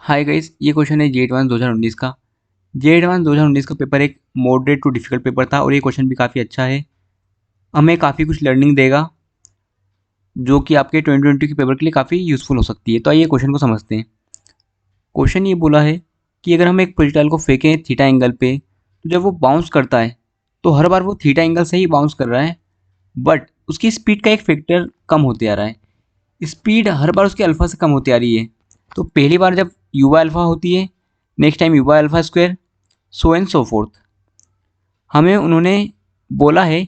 Hi guys, ये question है जे advance 2019 का। जे एडवांस 2019 का पेपर एक मॉडरेट टू डिफिकल्ट पेपर था और ये क्वेश्चन भी काफ़ी अच्छा है। हमें काफ़ी कुछ लर्निंग देगा जो कि आपके 2020 के पेपर के लिए काफ़ी यूज़फुल हो सकती है। तो आइए क्वेश्चन को समझते हैं। क्वेश्चन ये बोला है कि अगर हम एक प्रोजेक्टाइल को फेंकें थीटा एंगल पे, तो जब वो बाउंस करता है तो हर बार वो थीटा एंगल से ही बाउंस कर रहा है, बट उसकी स्पीड का एक फैक्टर कम होते आ रहा है। स्पीड हर बार उसके अल्फा से कम होती आ रही है। तो पहली बार जब यू बाय अल्फा होती है, next time you by alpha square, so and so fourth. हमें उन्होंने बोला है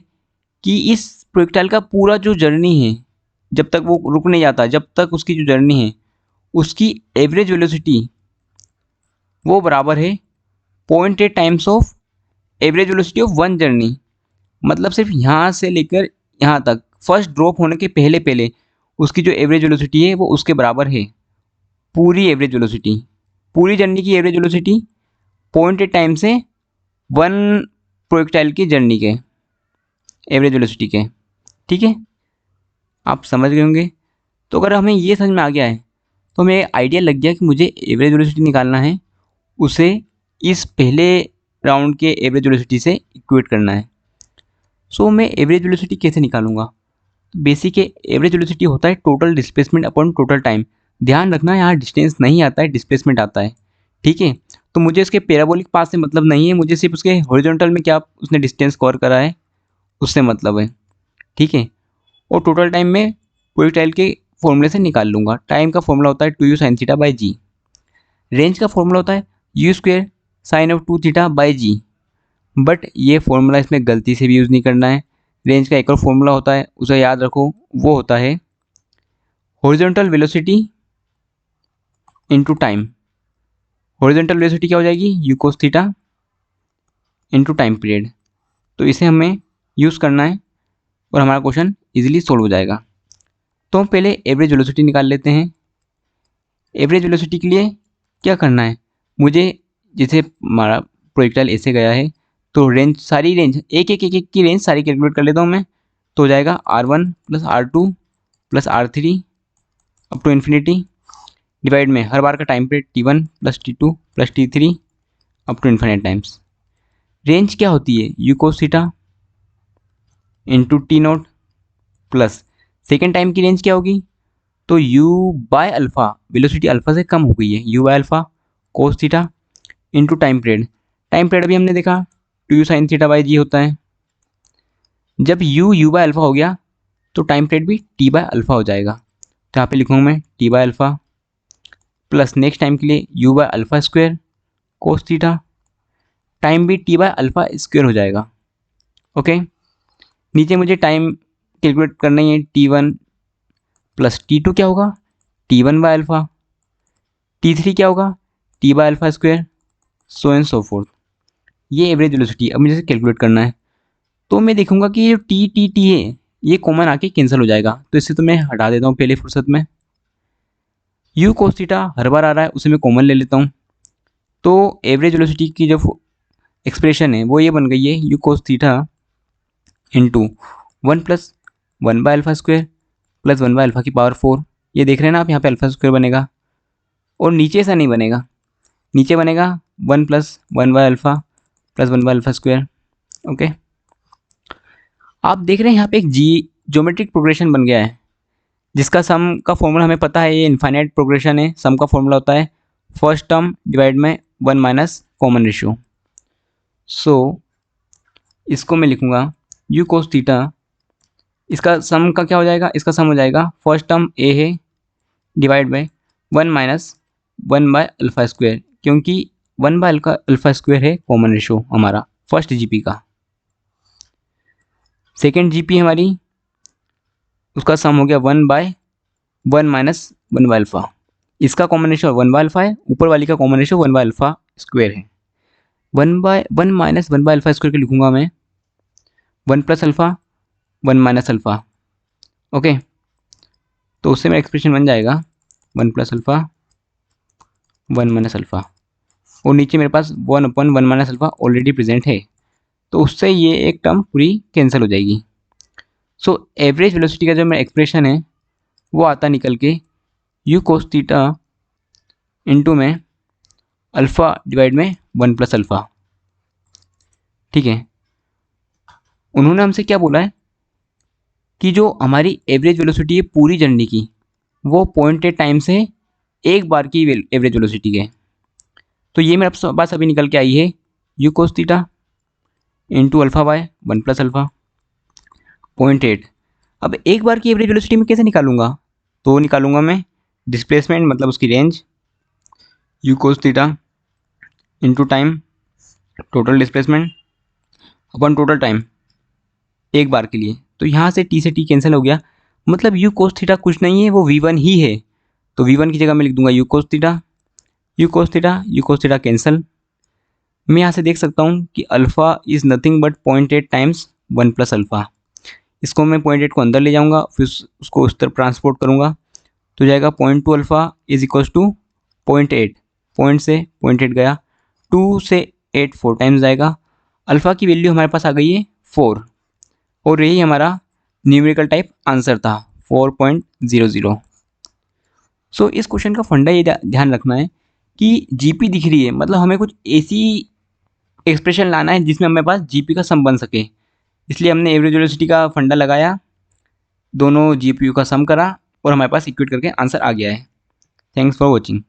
कि इस प्रोजेक्टाइल का पूरा जो जर्नी है, जब तक वो रुक नहीं जाता, जब तक उसकी जो जर्नी है उसकी एवरेज वेलोसिटी वो बराबर है 0.8 times of average velocity of one journey. मतलब सिर्फ यहाँ से लेकर यहाँ तक फर्स्ट ड्रॉप होने के पहले पहले उसकी जो एवरेज वेलोसिटी है वो उसके बराबर है। पूरी एवरेज वेलोसिटी, पूरी जर्नी की एवरेज वेलोसिटी 0.8 टाइम्स है वन प्रोजेक्टाइल की जर्नी के एवरेज वेलोसिटी के। ठीक है, आप समझ गए होंगे। तो अगर हमें ये समझ में आ गया है तो हमें आइडिया लग गया कि मुझे एवरेज वेलोसिटी निकालना है, उसे इस पहले राउंड के एवरेज वेलोसिटी से इक्वेट करना है। सो मैं एवरेज वेलोसिटी कैसे निकालूंगा? बेसिक एवरेज वेलोसिटी होता है total displacement upon total time. ध्यान रखना यहाँ डिस्टेंस नहीं आता है, डिस्प्लेसमेंट आता है। ठीक है, तो मुझे इसके पैराबोलिक पाथ से मतलब नहीं है, मुझे सिर्फ उसके हॉरिजॉन्टल में क्या उसने डिस्टेंस कवर करा है उससे मतलब है। ठीक है, और टोटल टाइम में प्रोजेक्टाइल के फॉर्मूले से निकाल लूँगा। टाइम का फॉर्मूला होता है 2u sin theta by g. Range का फॉर्मूला होता है u square sine of 2 theta by g. But ये फॉर्मूला इसमें गलती से भी यूज़ नहीं करना है। रेंज का एक और फॉर्मूला होता है, उसे याद रखो, वो होता है horizontal velocity into time. Horizontal velocity क्या हो जाएगी? You cos theta into time period. तो इसे हमें यूज़ करना है और हमारा क्वेश्चन इजीली सोल्व हो जाएगा। तो हम पहले एवरेज वेलोसिटी निकाल लेते हैं। एवरेज वेलोसिटी के लिए क्या करना है मुझे? जैसे हमारा प्रोजेक्टाइल ऐसे गया है तो रेंज, सारी रेंज एक एक की रेंज सारी कैलकुलेट कर लेता हूँ मैं। तो हो जाएगा R1 plus R2 plus R3 up to infinity, divide में हर बार का time period T1 plus T2 plus T3 up to infinite times. Range क्या होती है? U cos theta into t naught plus second time की रेंज क्या होगी? तो u by alpha, velocity alpha से कम हो गई है, u by alpha cos theta into time period. Time period अभी हमने देखा 2u साइन थीटा बाई जी होता है। जब u बाय अल्फ़ा हो गया तो टाइम पीरियड भी t बाय अल्फ़ा हो जाएगा। तो यहाँ पे लिखूँगा मैं t bye alpha plus next time के लिए u by alpha square cos theta, time भी t बाय अल्फ़ा स्क्वायर हो जाएगा। ओके, नीचे मुझे टाइम कैलकुलेट करना ही है। T1 प्लस T2 क्या होगा? T1 bye alpha. T3 क्या होगा? T bye alpha square, so and so fourth. ये एवरेज वेलोसिटी अब मुझे कैलकुलेट करना है। तो मैं देखूंगा कि ये जो टी है ये कॉमन आके कैंसिल हो जाएगा, तो इससे तो मैं हटा देता हूँ पहले फुर्सत में। यू कोस थीटा हर बार आ रहा है, उसे मैं कॉमन ले लेता हूँ। तो एवरेज वेलोसिटी की जो एक्सप्रेशन है वो ये बन गई है u cos theta into 1 plus 1 by alpha square plus 1 by alpha की पावर 4। ये देख रहे हैं ना आप, यहाँ पे अल्फ़ा स्क्वायर बनेगा और नीचे ऐसा नहीं बनेगा, नीचे बनेगा 1 plus 1 by alpha plus 1 by alpha square. Okay, आप देख रहे हैं यहाँ पे एक जी ज्योमेट्रिक प्रोग्रेशन बन गया है जिसका सम का फॉर्मूला हमें पता है, ये इनफाइनाइट प्रोग्रेशन है। सम का फॉर्मूला होता है फर्स्ट टर्म डिवाइड में 1 माइनस कॉमन रेशियो। सो इसको मैं लिखूंगा यू कोस थीटा, इसका सम का क्या हो जाएगा? इसका सम हो जाएगा फर्स्ट टर्म ए है divide by 1 minus 1 by alpha square, क्योंकि 1 बाय अल्फ़ा स्क्वायर है कॉमन रेशियो हमारा फर्स्ट जीपी का। सेकेंड जीपी हमारी, उसका सम हो गया 1 बाय 1 माइनस 1 बाय अल्फ़ा। इसका कॉमन रेशियो 1 बाय अल्फ़ा है, ऊपर वाली का common ratio 1 by alpha square है। 1 by 1 minus 1 by alpha square के लिखूंगा मैं 1 plus alpha 1 minus alpha. Okay, तो उससे मेरा एक्सप्रेशन बन जाएगा 1 प्लस अल्फ़ा 1 माइनस अल्फ़ा, और नीचे मेरे पास 1 upon 1 minus alpha already present है, तो उससे ये एक टर्म पूरी कैंसिल हो जाएगी। सो एवरेज वेलोसिटी का जो मेरा एक्सप्रेशन है वो आता निकल के यू कोस थीटा इंटू में अल्फ़ा डिवाइड में 1 प्लस अल्फ़ा। ठीक है, उन्होंने हमसे क्या बोला है कि जो हमारी एवरेज वेलोसिटी है पूरी जर्नी की, वो 0.8 टाइम्स है एक बार की एवरेज वेलोसिटी के। तो ये मेरे पास अभी निकल के आई है u cos theta into alpha bye 1 plus alpha 0.8। अब एक बार की एवरेज वेलोसिटी में कैसे निकालूंगा, तो निकालूंगा मैं डिस्प्लेसमेंट मतलब उसकी range you cos theta into time total displacement upon total time एक बार के लिए। तो यहाँ से टी कैंसिल हो गया, मतलब यू कोस थीटा कुछ नहीं है, वो v1 ही है। तो v1 की जगह मैं लिख दूंगा you cos theta, you cos theta, you cos theta cancel. मैं यहाँ से देख सकता हूँ कि alpha is nothing but 0.8 times 1 plus alpha. इसको मैं 0.8 को अंदर ले जाऊँगा, फिर उसको उस तरफ ट्रांसपोर्ट करूँगा, तो जाएगा 0.2 alpha is equals to 0.8। Point से 0.8 गया, 2 से 8 4 टाइम्स जाएगा। अल्फ़ा की वैल्यू हमारे पास आ गई है 4, और यही हमारा न्यूमेरिकल टाइप आंसर था 4.00। सो इस क्वेश्चन का फंडा ये ध्यान रखना है कि जीपी दिख रही है, मतलब हमें कुछ ऐसी एक्सप्रेशन लाना है जिसमें हमारे पास जीपी का सम बन सके। इसलिए हमने एवरेज वेलोसिटी का फंडा लगाया, दोनों जीपीयू का सम करा और हमारे पास इक्वेट करके आंसर आ गया है। Thanks for watching.